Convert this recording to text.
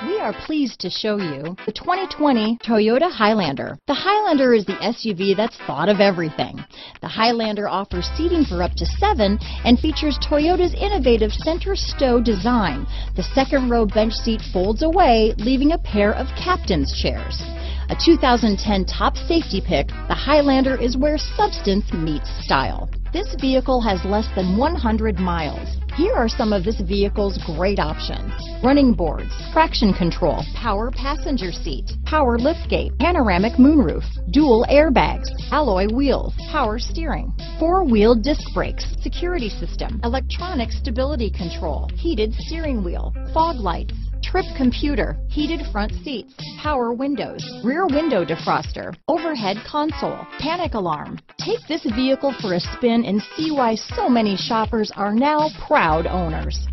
We are pleased to show you the 2020 Toyota Highlander. The Highlander is the SUV that's thought of everything. The Highlander offers seating for up to 7 and features Toyota's innovative center stow design. The second row bench seat folds away, leaving a pair of captain's chairs. A 2010 top safety pick, the Highlander is where substance meets style. This vehicle has less than 100 miles. Here are some of this vehicle's great options: running boards, traction control, power passenger seat, power liftgate, panoramic moonroof, dual airbags, alloy wheels, power steering, 4-wheel disc brakes, security system, electronic stability control, heated steering wheel, fog lights, trip computer, heated front seats, power windows, rear window defroster, overhead console, panic alarm. Take this vehicle for a spin and see why so many shoppers are now proud owners.